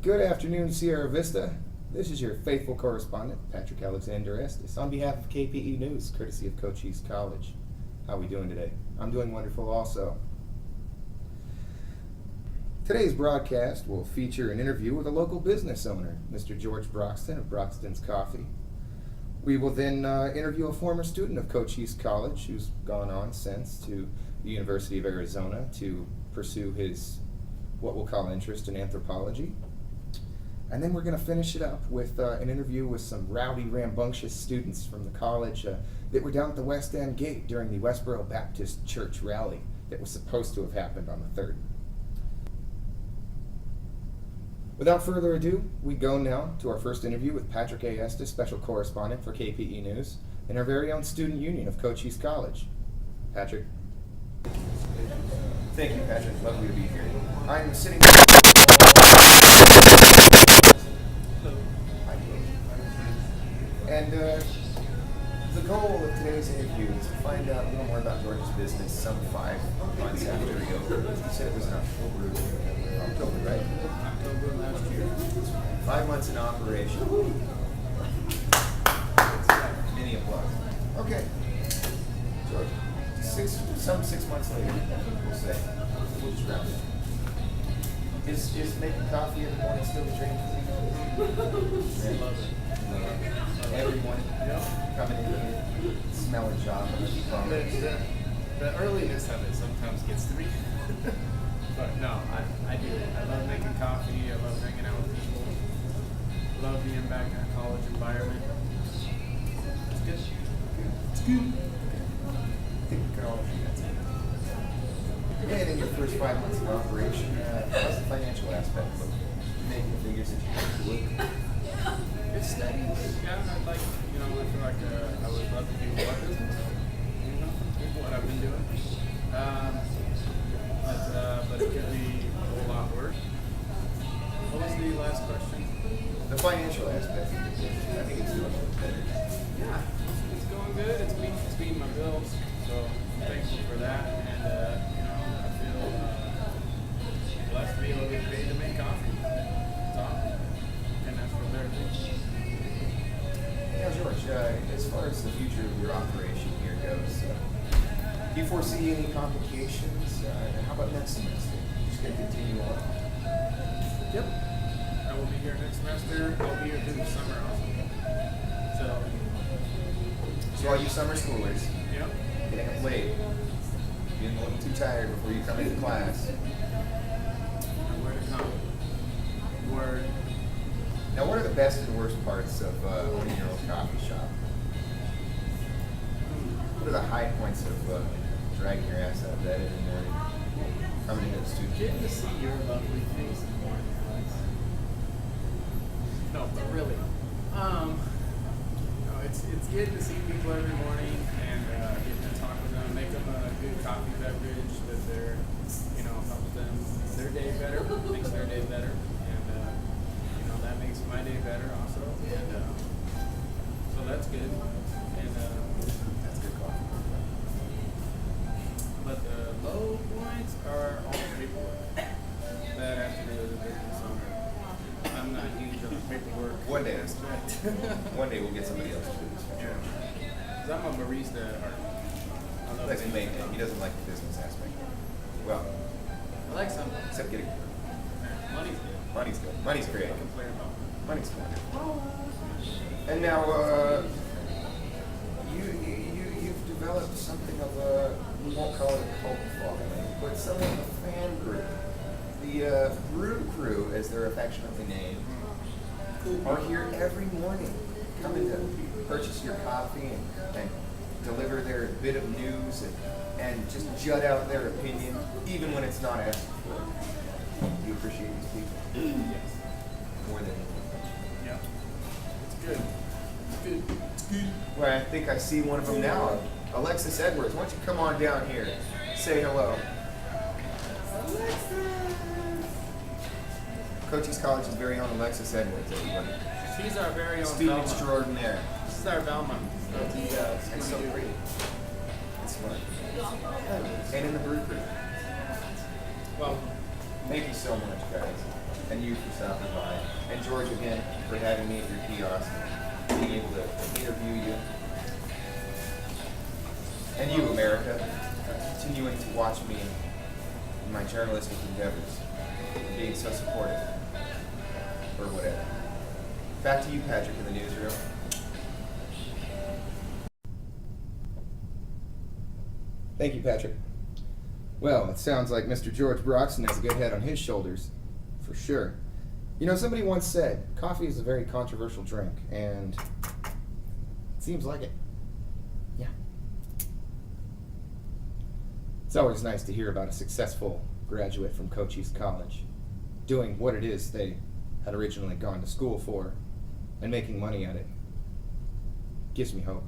Good afternoon, Sierra Vista. This is your faithful correspondent, Patrick Alexander Estes, on behalf of KPE News, courtesy of Cochise College. How are we doing today? I'm doing wonderful also. Today's broadcast will feature an interview with a local business owner, Mr. George Broxton of Broxton's Coffee. We will then interview a former student of Cochise College who's gone on since to the University of Arizona to pursue his what we'll call interest in anthropology. And then we're going to finish it up with an interview with some rowdy, rambunctious students from the college that were down at the West End Gate during the Westboro Baptist Church rally that was supposed to have happened on the 3rd. Without further ado, we go now to our first interview with Patrick A. Estes, special correspondent for KPE News, and our very own student union of Cochise College. Patrick. Thank you, Patrick. Lovely to be here. I'm sitting. And the goal of today's interview is to find out a little more about George's business some 5 months after he opened. You said it was in October, right? October last year. 5 months in operation. Mini applause. Okay. George, 6 months later, we'll say. We'll just wrap it. Is making coffee in the morning still a dream for you? I love it. Every morning, coming in here, smelling chocolate. The earliness of it sometimes gets to me. But no, I do it. I love making coffee. I love hanging out with people. I love being back in a college environment. It's good. It's good. I think we can all agree that's it. And in your first 5 months of operation, how's the financial aspect look? Making the figures that you have to look? It's steady. Yeah, I'd like, I feel like I would love to do more business. What I've been doing. But it could be a whole lot worse. What was the last question? The financial aspect. I think it's doing better. Yeah, it's going good. It's paying my bills, so I'm thankful for that. And I feel blessed to be able to get paid to make coffee. It's awesome, and that's for better things. Now, George, as far as the future of your operation here goes, do you foresee any complications? And how about next semester? Just going to continue on? Yep. I will be here next semester. I'll be here through the summer also. So all you summer schoolers, Yep. getting up late, getting a little too tired before you come into class. Where to come? Word. Now, what are the best and worst parts of owning your own coffee shop? What are the high points of dragging your ass out of bed in the morning, coming into the studio? Getting to see your lovely face in the morning. No, but really, it's getting to see people every morning and getting to talk with them, make them a good coffee beverage that they're, helps them their day better, makes their day better, and that makes my day better also, and so that's good, and That's good coffee. but the low points are all the paperwork that have to do with the business owner. I'm not huge on the paperwork. One day. aspect. One day we'll get somebody else to do this. Yeah. 'Cause I'm a barista at heart. I love Let's making make it. coffee. He doesn't like the business aspect. Well, I like some. except getting Money's good. money's good. Money's I great. can complain about it. Money's wonderful. And now, you've developed something of a, we won't call it a cult following, but somewhat of a fan group. The Brew Crew, as they're affectionately named, are here every morning, coming to purchase your coffee and deliver their bit of news and just jut out their opinion, even when it's not asked for. Do you appreciate these people? Yes. More than anything. Yeah. It's good. It's good. It's good. Well, I think I see one of them now. Alexis Edwards, why don't you come on down here? Say hello. Cochise College's very own Alexis Edwards, everybody. She's our very own Student Velma. extraordinaire. This is our Velma of the And so Scooby-Doo. pretty. It's fun. And in the brew crew. Well, Thank you so much, guys. And you for stopping by. And George, again, for having me at your kiosk, being able to interview you. And you, America, continuing to watch me in my journalistic endeavors, and being so supportive, or whatever. Back to you, Patrick, in the newsroom. Thank you, Patrick. Well, it sounds like Mr. George Broxton has a good head on his shoulders, for sure. You know, somebody once said, coffee is a very controversial drink, and it seems like it. Yeah. It's always nice to hear about a successful graduate from Cochise College doing what it is they had originally gone to school for and making money at it. Gives me hope.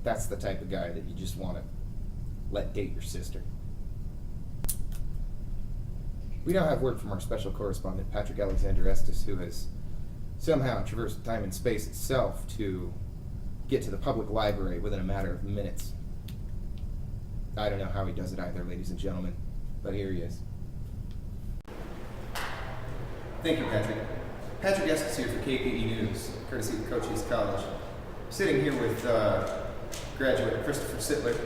That's the type of guy that you just want to let date your sister. We now have word from our special correspondent, Patrick Alexander Estes, who has somehow traversed time and space itself to get to the public library within a matter of minutes. I don't know how he does it either, ladies and gentlemen, but here he is. Thank you, Patrick. Patrick Estes here for KPE News, courtesy of Cochise College. Sitting here with graduate Christopher Sittler.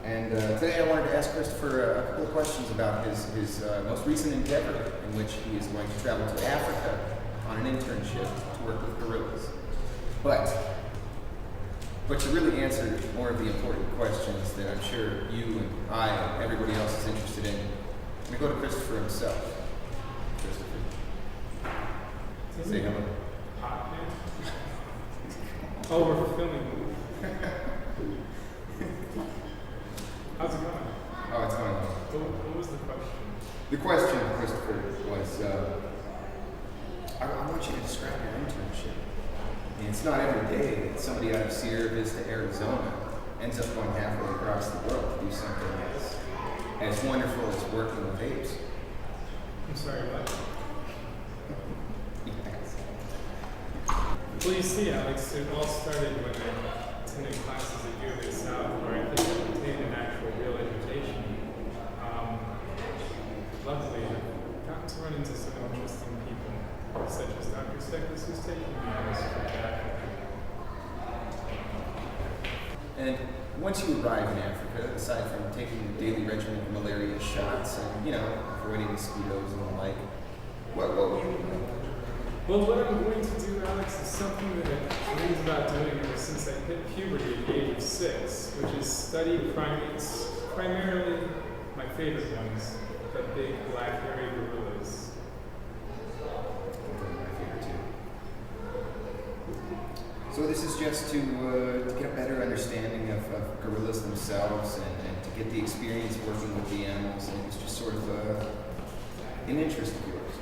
And today I wanted to ask Christopher a couple of questions about his most recent endeavor, in which he is going to travel to Africa on an internship to work with gorillas. But to really answer more of the important questions that I'm sure you and I and everybody else is interested in, I'm going to go to Christopher himself. Christopher. Say hello. Hot man. Oh, we're filming. How's it going? Oh, it's going well. What was the question? The question, Christopher, was I want you to describe your internship. I mean, it's not every day that somebody out of Sierra Vista, Arizona ends up going halfway across the world to do something as wonderful as working with apes. I'm sorry, what? Yes. Well, you see, Alex, it all started when I attended classes at U of A South, where I think I obtained an actual real education. Luckily, I've gotten to run into some interesting people, such as Dr. Steckles, who's taking me on this trip to Africa. And once you arrive in Africa, aside from taking the daily regimen of malaria shots and, avoiding mosquitoes and the like, what will you do? Well, what I'm going to do, Alex, is something that I've dreamed about doing ever since I hit puberty at the age of 6, which is study primates, primarily my favorite ones, the big black hairy gorillas. My favorite too. So this is just to get a better understanding of gorillas themselves and to get the experience working with the animals, and it's just sort of an interest of yours.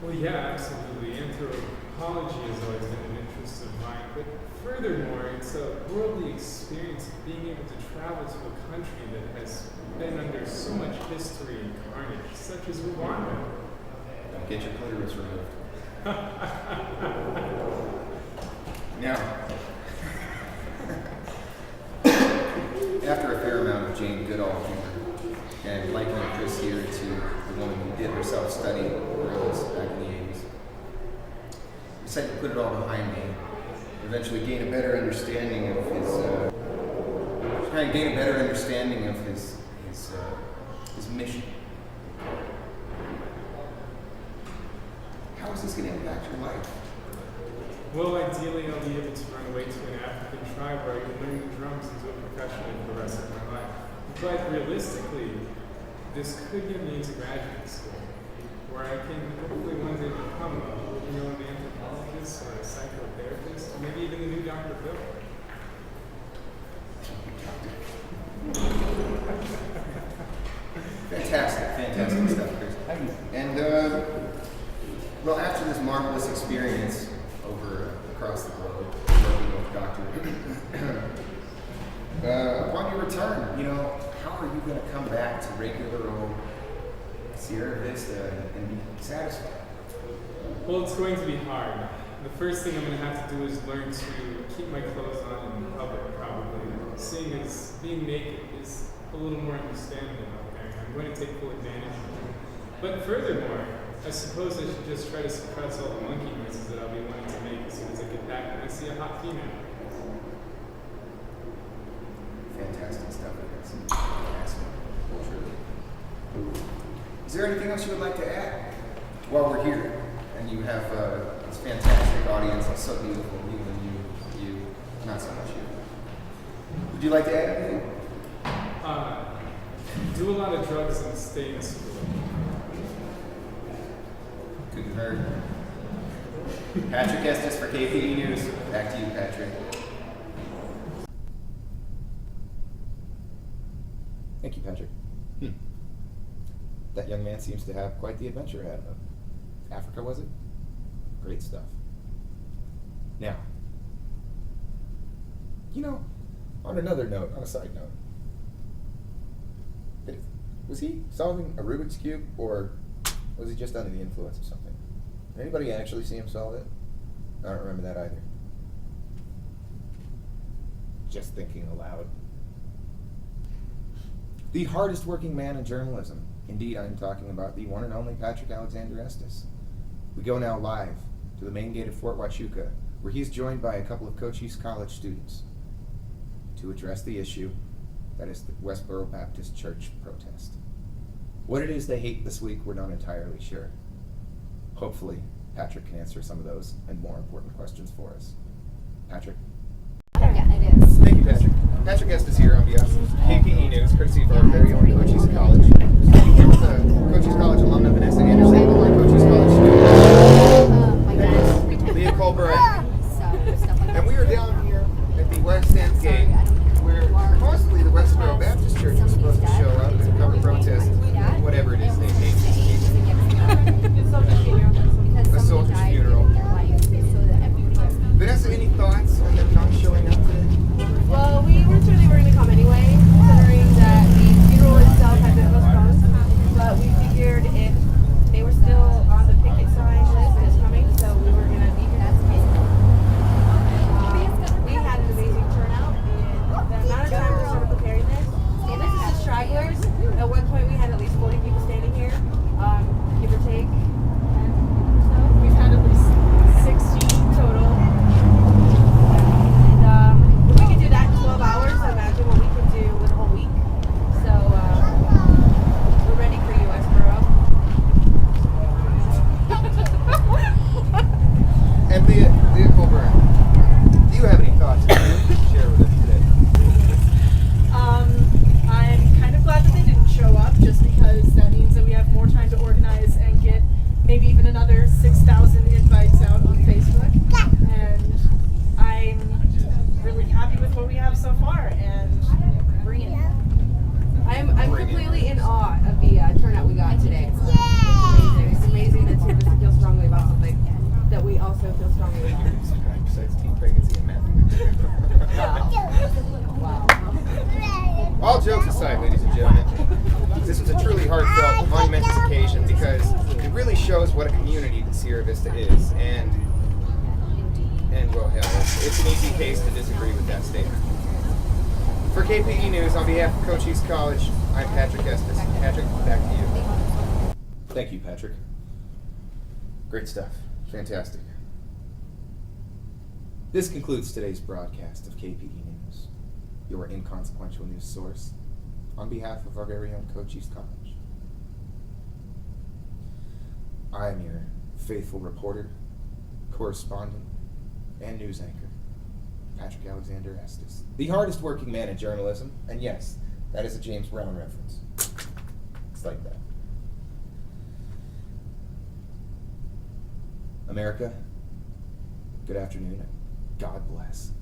Well, yeah, absolutely. Anthropology has always been an interest of mine, but furthermore, it's a worldly experience of being able to travel to a country that has been under so much history and carnage, such as Rwanda. Don't get your clitoris removed. Now, after a fair amount of Jane Goodall humor, and likening Chris here to the woman who did herself study gorillas back in the 80s, I decided to put it all behind me, eventually gain a better understanding of his mission. How is this going to impact your life? Well, ideally, I'll be able to run away to an African tribe where I can learn the drums and do it professionally for the rest of my life. But realistically, this could get me into graduate school, where I can hopefully one day become an anthropologist or a psychotherapist, or maybe even the new Dr. Bill. Fantastic stuff, Chris. And, well, after this marvelous experience across the globe, working with Dr. upon your return, how are you going to come back to regular old Sierra Vista and be satisfied? Well, it's going to be hard. The first thing I'm going to have to do is learn to keep my clothes on in public, probably. Seeing as being naked is a little more understandable out there. I'm I'm going to take full advantage. But furthermore, I suppose I should just try to suppress all the monkey noises that I'll be wanting to make as soon as I get back and I see a hot female. Fantastic stuff, it is. Excellent. Truly. Is there anything else you would like to add while we're here? And you have this fantastic audience, it's so beautiful, you and you, not so much you. Would you like to add anything? Do a lot of drugs and stay in school. Couldn't hurt. Patrick Estes for KPE News. Back to you, Patrick. Thank you, Patrick. That young man seems to have quite the adventure ahead of him. Africa, was it? Great stuff. Now, on another note, on a side note, was he solving a Rubik's Cube, or was he just under the influence of something? Did anybody actually see him solve it? I don't remember that either. Just thinking aloud. The hardest working man in journalism. Indeed, I'm talking about the one and only Patrick Alexander Estes. We go now live to the main gate of Fort Huachuca, where he's joined by a couple of Cochise College students to address the issue that is the Westboro Baptist Church protest. What it is they hate this week, we're not entirely sure. Hopefully, Patrick can answer some of those and more important questions for us. Patrick? Yeah, it is. Thank you, Patrick. Patrick Estes here on behalf of KPE News, courtesy of our very own Cochise College. Here with the Cochise College alumna Vanessa Anderson, and our Cochise College student, Leah Colbert. And we are down here at the West End Gate, where possibly the Westboro Baptist Church is supposed to show up and come protest whatever it is they hate. A soldier's funeral. Vanessa, any thoughts on them not showing up today? Well, we were told they were going to come anyway, considering that the funeral itself had been postponed. But we figured if they were still on the picket sign list as coming, so we were going to be here. We had an amazing turnout, and the amount of time we started preparing this, and this is just stragglers. At one point, we had at least 40 people standing here, give or take. So we've had at least 60 total. If we could do that in 12 hours, imagine what we could do with a whole week. So, we're ready for you, Westboro. And Leah Colbert, do you have any thoughts to share with us today? I'm kind of glad that they didn't show up, just because that means that we have more time to organize and get maybe even another 6,000 invites out on Facebook. And I'm really happy with what we have so far, and I'm completely in awe of the turnout we got today. It's amazing. It's amazing that two of us feel strongly about something that we also feel strongly about. Besides teen pregnancy and meth. Wow. All jokes aside, ladies and gentlemen, this was a truly heartfelt, monumentous occasion because it really shows what a community Sierra Vista is, and well, hell, it's an easy case to disagree with that statement. For KPE News, on behalf of Cochise College, I'm Patrick Estes. Patrick, back to you. Thank you, Patrick. Great stuff. Fantastic. This concludes today's broadcast of KPE News, your inconsequential news source, on behalf of our very own Cochise College. I am your faithful reporter, correspondent, and news anchor, Patrick Alexander Estes, the hardest working man in journalism, and yes, that is a James Brown reference. It's like that. America, good afternoon, and God bless.